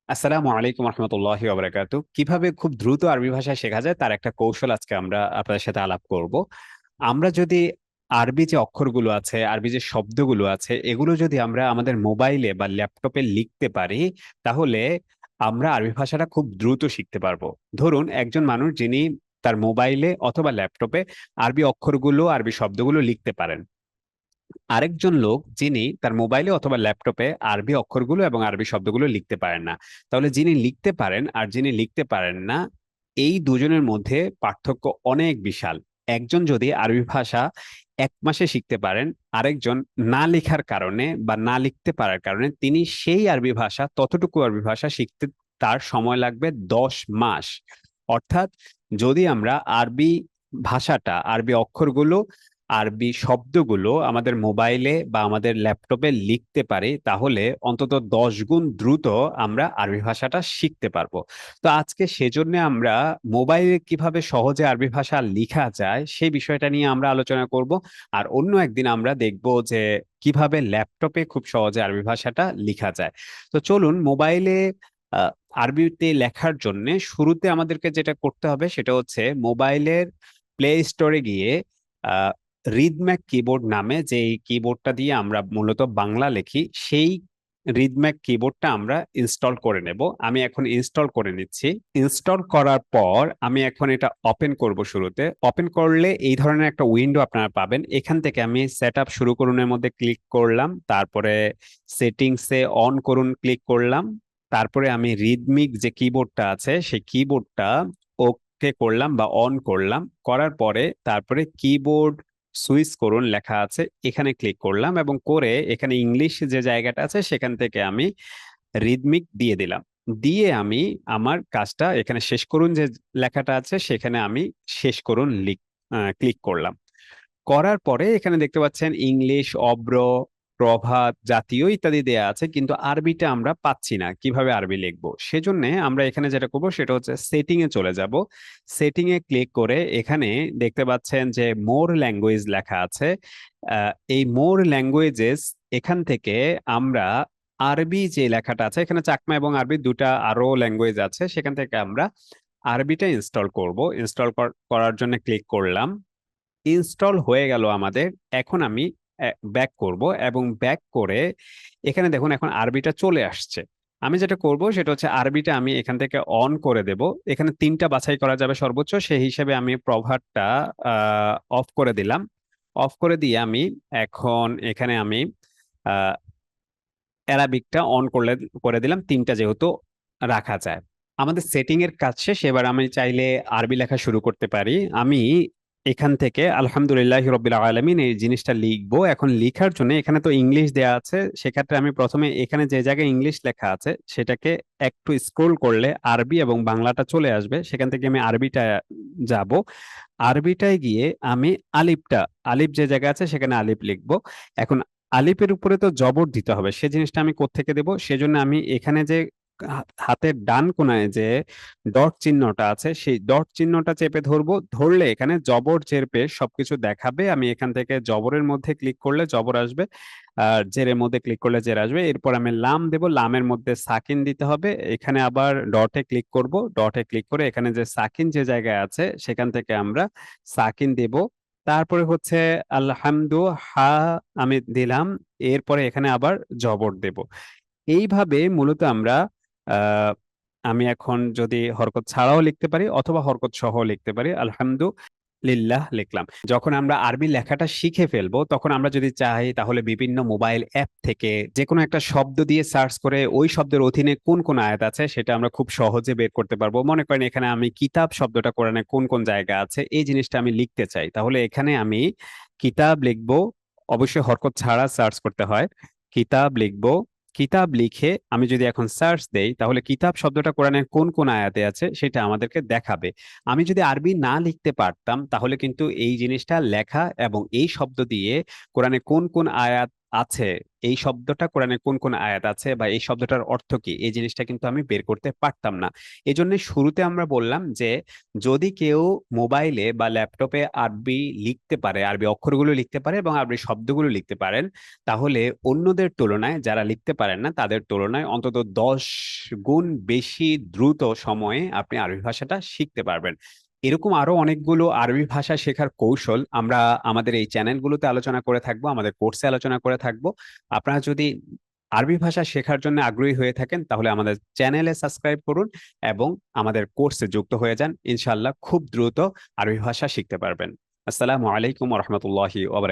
আসসালামু আলাইকুম রহমতুল্লাহি ওয়া বারাকাতু। কিভাবে খুব দ্রুত আরবি ভাষা শেখা যায় তার একটা কৌশল আজকে আমরা আপনাদের সাথে আলাপ করব। আমরা যদি আরবি যে অক্ষরগুলো আছে, আরবি যে শব্দগুলো আছে, এগুলো যদি আমরা আমাদের মোবাইলে বা ল্যাপটপে লিখতে পারি, তাহলে আমরা আরবি ভাষাটা খুব দ্রুত শিখতে পারবো। ধরুন একজন মানুষ যিনি তার মোবাইলে অথবা ল্যাপটপে আরবি অক্ষরগুলো, আরবি শব্দগুলো লিখতে পারেন, আরেকজন লোক যিনি তার মোবাইলে অথবা ল্যাপটপে আরবি অক্ষরগুলো এবং আরবি শব্দগুলো লিখতে পারেন না। তাহলে যিনি লিখতে পারেন আর যিনি লিখতে পারেন না, এই দুজনের মধ্যে পার্থক্য অনেক বিশাল। একজন যদি আরবি ভাষা 1 মাসে শিখতে পারেন, আরেকজন না লেখার কারণে বা না লিখতে পারার কারণে তিনি সেই আরবি ভাষা, ততটুকু আরবি ভাষা শিখতে তার সময় লাগবে 10 মাস। অর্থাৎ যদি আমরা আরবি ভাষাটা, আরবি অক্ষরগুলো, আরবি শব্দগুলো আমাদের মোবাইলে বা আমাদের ল্যাপটপে লিখতে পারি, তাহলে অন্তত 10 গুণ দ্রুত আমরা আরবি ভাষাটা শিখতে পারবো। তো আজকে সেজন্য আমরা মোবাইলে কিভাবে সহজে আরবি ভাষা লেখা যায় সেই বিষয়টা নিয়ে আমরা আলোচনা করব। আর অন্য একদিন আমরা দেখব যে কিভাবে ল্যাপটপে খুব সহজে আরবি ভাষাটা লেখা যায়। তো চলুন, মোবাইলে আহ, আরবিতে লেখার জন্য শুরুতে আমাদেরকে যেটা করতে হবে সেটা হচ্ছে মোবাইলের প্লে স্টোরে গিয়ে রিদম্যাক কিবোর্ড নামে যে এই কিবোর্ডটা দিয়ে আমরা মূলত বাংলা লিখি, সেই রিদম্যাক কিবোর্ডটা আমরা ইনস্টল করে নেব। আমি এখন ইনস্টল করে নিচ্ছি। ইনস্টল করার পর আমি এখন এটা ওপেন করব। শুরুতে ওপেন করলে এই ধরনের একটা উইন্ডো আপনারা পাবেন। এখান থেকে আমি সেট আপ শুরু করুনের মধ্যে ক্লিক করলাম, তারপরে সেটিংসে অন করুন ক্লিক করলাম, তারপরে আমি রিদমিক যে কিবোর্ডটা আছে সেই কিবোর্ডটা ওকে করলাম বা অন করলাম। করার পরে তারপরে কিবোর্ড সুইচ করুন লেখা আছে, এখানে ক্লিক করলাম এবং করে এখানে ইংলিশ যে জায়গাটা আছে সেখান থেকে আমি রিদমিক দিয়ে দিলাম। দিয়ে আমি আমার কাজটা এখানে শেষ করুন যে লেখাটা আছে সেখানে আমি শেষ করুন ক্লিক করলাম। করার পরে এখানে দেখতে পাচ্ছেন ইংলিশ, অব্র, প্রভাত, জাতীয় ইত্যাদি দেয়া আছে, কিন্তু আরবিটা আমরা পাচ্ছি না। কিভাবে আরবি লিখবো? সেজন্য আমরা এখানে যেটা করব সেটা হচ্ছে সেটিং এ চলে যাব। সেটিং এ ক্লিক করে এখানে দেখতে পাচ্ছেন যে মোর ল্যাঙ্গুয়েজ লেখা আছে। এই মোর ল্যাঙ্গুয়েজেস, এখান থেকে আমরা আরবি যে লেখাটা আছে, এখানে চাকমা এবং আরবি দুটা আরো ল্যাঙ্গুয়েজ আছে, সেখান থেকে আমরা আরবিটা ইনস্টল করব। ইনস্টল করার জন্য ক্লিক করলাম। ইনস্টল হয়ে গেল আমাদের। এখন আমি ব্যাক করব এবং ব্যাক করে এখানে দেখুন এখন আরবিটা চলে আসছে। আমি যেটা করব সেটা হচ্ছে আরবিটা আমি এখান থেকে অন করে দেব। এখানে 3টা বাছাই করা যাবে সর্বোচ্চ, সেই হিসেবে আমি প্রভাতটা অফ করে দিলাম। অফ করে দিয়ে আমি এখন এখানে আমি অ্যারাবিকটা অন করে দিলাম, 3টা যেহেতু রাখা যায়। আমাদের সেটিং এর কাজ শেষ। এবার আমি চাইলে আরবি লেখা শুরু করতে পারি। আমি এখান থেকে আলহামদুলিল্লাহ রবিল আলামিন এই জিনিসটা লিখবো। এখন লিখার জন্য এখানে তো ইংলিশ দেয়া আছে, সেক্ষেত্রে আমি প্রথমে এখানে যে জায়গায় ইংলিশ লেখা আছে সেটাকে একটু স্ক্রোল করলে আরবি এবং বাংলাটা চলে আসবে। সেখান থেকে আমি আরবিটা যাব। আরবিটায় গিয়ে আমি আলিফটা, আলিফ যে জায়গা আছে সেখানে আলিফ লিখবো। এখন আলিফের উপরে তো জবর দিতে হবে, সে জিনিসটা আমি কোত্থেকে দেব? সেজন্য আমি এখানে যে হাতের ডান কোণায় যে ডট চিহ্নটা আছে সেই ডট চিহ্নটা চেপে ধরবো। ধরলে এখানে জবর জের পেশ সবকিছু দেখাবে। আমি এখান থেকে জবরের মধ্যে ক্লিক করলে জবর আসবে, আর জেরের মধ্যে ক্লিক করলে জের আসবে। এরপর আমি লাম দেব, লামের মধ্যে সাকিন দিতে হবে। এখানে আবার ডটে ক্লিক করব, ডটে ক্লিক করে এখানে যে সাকিন যে জায়গায় আছে সেখান থেকে আমরা সাকিন দেব। তারপরে হচ্ছে আলহামদু, হা আমি দিলাম। এরপরে এখানে আবার জবর দেব। এইভাবে মূলত আমরা আহ আমি এখন যদি হরকত ছাড়াও লিখতে পারি অথবা হরকত সহ লিখতে পারি, আলহামদুলিল্লাহ লিখলাম। যখন আমরা আরবি লেখাটা শিখে ফেলবো তখন আমরা যদি চাই তাহলে বিভিন্ন মোবাইল অ্যাপ থেকে যে কোনো একটা শব্দ দিয়ে সার্চ করে ওই শব্দের অধীনে কোন কোন আয়াত আছে সেটা আমরা খুব সহজে বের করতে পারবো। মনে করেন এখানে আমি কিতাব শব্দটা কোরআনে কোন কোন জায়গা আছে এই জিনিসটা আমি লিখতে চাই, তাহলে এখানে আমি কিতাব লিখবো। অবশ্যই হরকত ছাড়া সার্চ করতে হয়। কিতাব লিখবো। কিতাব লিখে আমি যদি এখন সার্চ দেই তাহলে কিতাব শব্দটা কোরআনের কোন কোন আয়াতে আছে সেটা আমাদেরকে দেখাবে। আমি যদি আরবি না লিখতে পারতাম তাহলে কিন্তু এই জিনিসটা লেখা এবং এই শব্দ দিয়ে কোরআনে কোন কোন আয়াত আছে, এই শব্দটা কোরআনে কোন কোন আয়াত আছে বা এই শব্দটার অর্থ কি, এই জিনিসটা কিন্তু আমি বের করতে পারতাম না। এই জন্য শুরুতে আমরা বললাম যে যদি কেউ মোবাইলে বা ল্যাপটপে আরবি লিখতে পারে, আরবি অক্ষরগুলো লিখতে পারে এবং আরবি শব্দগুলো লিখতে পারেন, তাহলে অন্যদের তুলনায়, যারা লিখতে পারেন না তাদের তুলনায় অন্তত 10 গুণ বেশি দ্রুত সময়ে আপনি আরবি ভাষাটা শিখতে পারবেন। এরকম আরো অনেকগুলো আরবি ভাষা শেখার কৌশল আমরা আমাদের এই চ্যানেলগুলোতে আলোচনা করে থাকবো, আমাদের কোর্সে আলোচনা করে থাকবো। আপনারা যদি আরবি ভাষা শেখার জন্য আগ্রহী হয়ে থাকেন তাহলে আমাদের চ্যানেলে সাবস্ক্রাইব করুন এবং আমাদের কোর্সে যুক্ত হয়ে যান। ইনশাআল্লাহ খুব দ্রুত আরবি ভাষা শিখতে পারবেন। আসসালামু আলাইকুম রহমতুল্লাহি